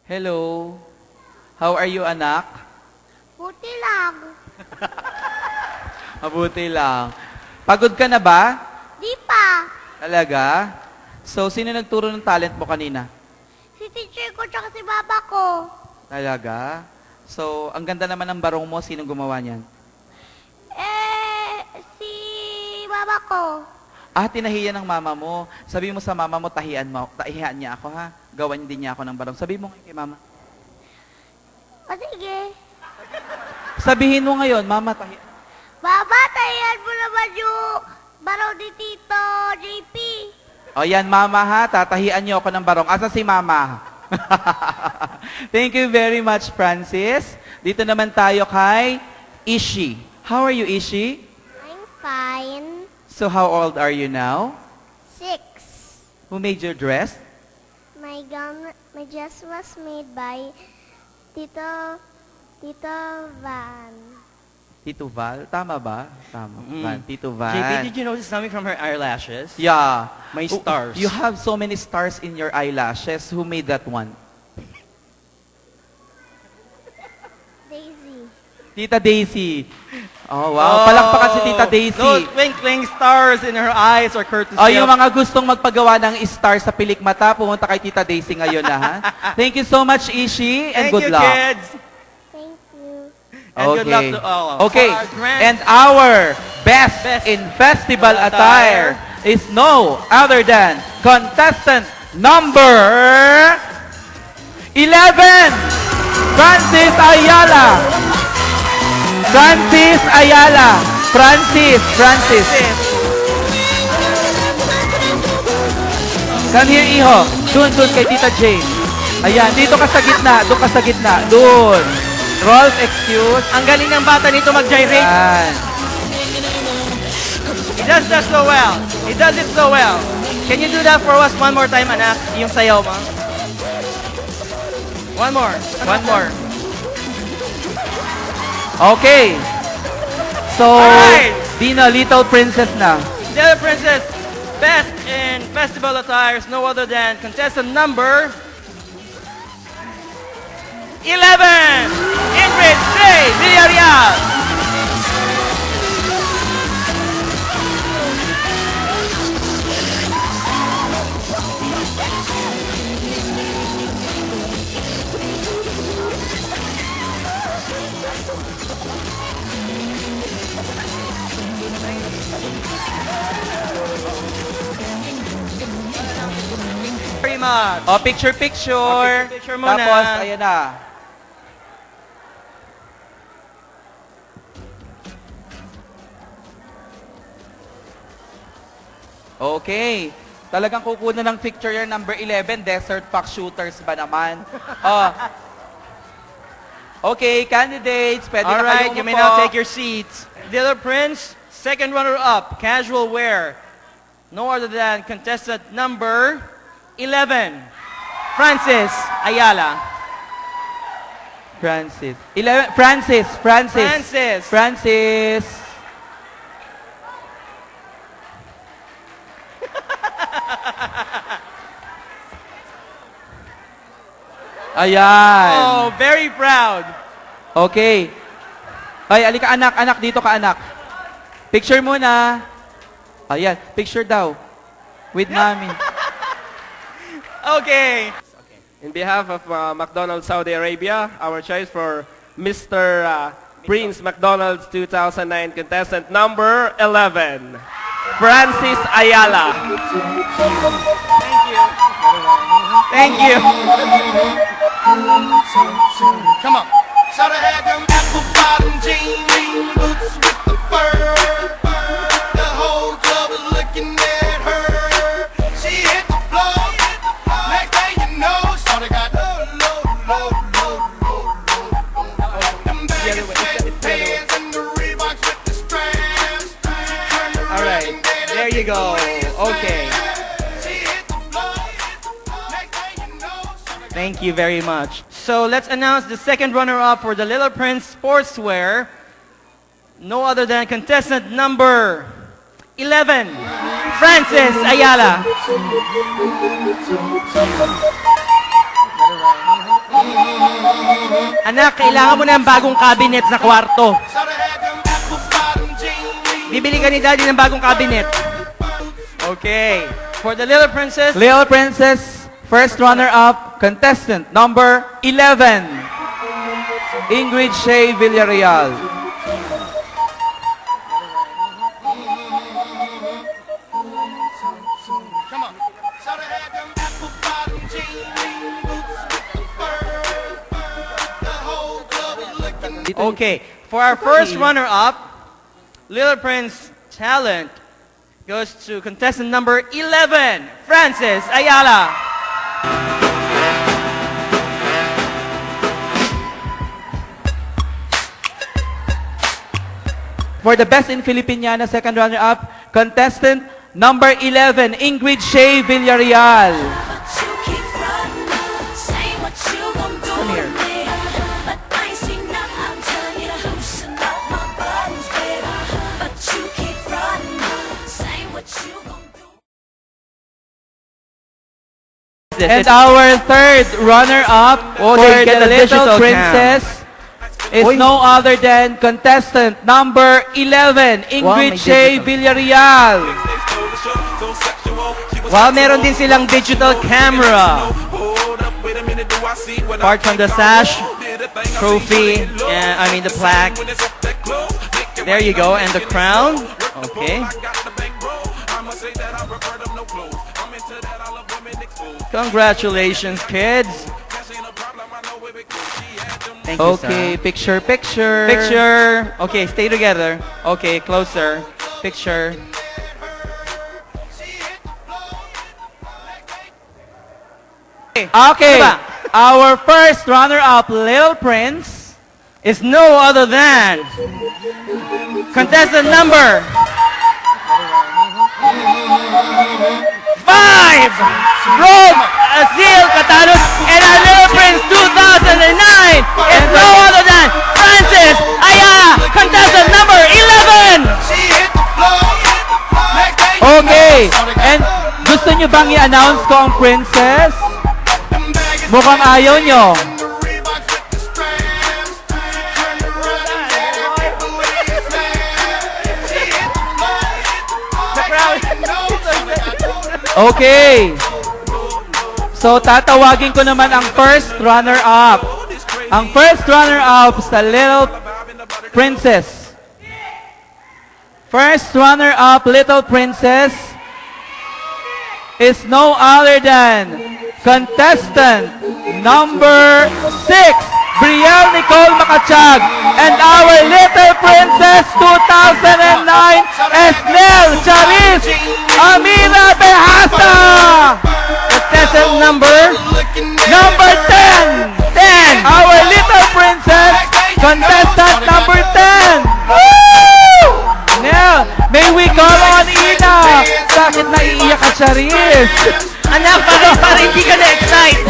Hello. How are you, anak? Buti lang. Mabuti lang. Pagod ka na ba? Di pa. Talaga? So, sino nagturo ng talent mo kanina? Si teacher ko tsaka si baba ko. Talaga? So, ang ganda naman ng barong mo. Sinong gumawa niyan? Si baba ko. Ah, tinahiyan ng mama mo. Sabi mo sa mama mo, tahian niya ako, ha? Gawan din niya ako ng barong. Sabi mo kay mama. O sige. Sabihin mo ngayon, mama, tahian. Baba, tayan mo naman yung baraw ni Tito JP. O yan, mama, ha? Tatahian niyo ako ng barong. Asa si mama? Thank you very much, Francis. Dito naman tayo kay Ishi. How are you, Ishi? I'm fine. So, how old are you now? 6. Who made your dress? My dress was made by Tito Van. Tito Val? Tama ba? Tama. Mm. Van. Tito Van. JP, did you notice something from her eyelashes? Yeah. May stars. You have so many stars in your eyelashes. Who made that one? Daisy. Tita Daisy. Oh, wow. Palakpakan si Tita Daisy. Those twinkling stars in her eyes are courtesy Oh, yung of... mga gustong magpagawa ng star sa pilikmata, pumunta kay Tita Daisy ngayon na, ha? Thank you so much, Ishi, and Thank good you, luck. kids. Thank you. And good luck to all. Okay. For our grand- And our best, Best in festival attire attire is no other than contestant number 11, Francis Ayala. Francis Ayala. Francis. Come here, iho. Doon kay Tita Jane. Ayan, dito ka sa gitna. Doon ka sa gitna. Doon. Rolf, excuse. Ang galing ng bata nito mag-gyrate. Ayan. He does that so well. He does it so well. Can you do that for us one more time, anak? Yung sayaw mo. One more. Okay. So, Alright. Dina, Little Princess na. The other princess, best in festival attires, no other than contestant number 11, Ingrid J. Villarreal. Very much. O, picture. Picture muna. Tapos, ayan na. Okay. Talagang kukunan ng picture yung number 11, Desert Fox Shooters ba naman? Oh. Okay, candidates, pwede All na right, kayo you may umupo. now take your seats. The other prince, second runner-up, casual wear. No other than contestant number 11, Francis Ayala. Francis. 11, Francis. Ayan. Oh, very proud. Okay. Ay, alika anak, dito ka anak. Picture muna. Ayan, picture daw. With mommy. Okay. In behalf of McDonald's Saudi Arabia, our choice for Mr. Prince McDonald's 2009 contestant number 11, Francis Ayala. Thank you. Come on. Shoulda had them apple bottom jean boots with the fur. The whole club was looking at her. She hit the floor. Next thing you know, shoulda got low. Them baggy sweatpants and the Reeboks with the straps. All right. There you go. Okay. She hit the floor. Next thing you know, shoulda got Thank you very much. So let's announce the second runner-up for the Little Prince Sportswear. No other than contestant number 11, Francis Ayala. Anak, kailangan mo na ng bagong cabinet sa kwarto. Shoulda had them apple bottom jeans. Bibili ka ni Daddy ng bagong cabinet. Okay. For the Little Princess, Little Princess, first runner-up, contestant number 11, Ingrid Shea Villarreal. Come on. Shoulda had them apple bottom jeans. Boots with the fur. The whole club was looking. okay. For our first runner-up, Little Prince talent goes to contestant number 11, Francis Ayala. For the Best in Filipiniana second runner-up, contestant number 11, Ingrid Shea Villarreal. You keep frontin', saying what you gon' do Come here. to me. But I ain't seen nothing. I'm telling you to loosen up my buttons, baby. But you keep frontin', saying what you gon' do. And our third runner-up Oh, for they get the a digital Little Princess is Oy. no other than contestant number 11, Ingrid may Shea digital. Villarreal. Well, meron din silang digital camera. Apart from the sash, trophy, the plaque. There you go, and the crown. Okay. Congratulations, kids. Thank you, Okay, sir. picture. Picture. Okay, stay together. Okay, closer. Picture. Okay, Ano ba? our first runner-up, Little Prince, Is no other than contestant number 5, Rome Azil Catanos, and our Little Prince 2009 is no other than Francis Ayala, contestant number 11. She hit the floor. Next day, Okay, and gusto nyo bang i-announce ko ang princess? them baggies Mukhang ayaw nyo. the Reeboks with the strands. Turn around and let it believe slam. She hit the floor. The crowd knows. Okay. So, tatawagin ko naman ang first runner-up. Ang first runner-up sa Little Princess. First runner-up, Little Princess, is no other than contestant number 6, Brielle Nicole Makachag, and our Little Princess 2009, Esnel Charis Amira Behasa. Contestant number Number 10, 10. our Little Princess, contestant number 10. Woo! Nel, may we call on Ina? Bakit naiiyak ka, Charis? Anak, parang hindi ka na-excite.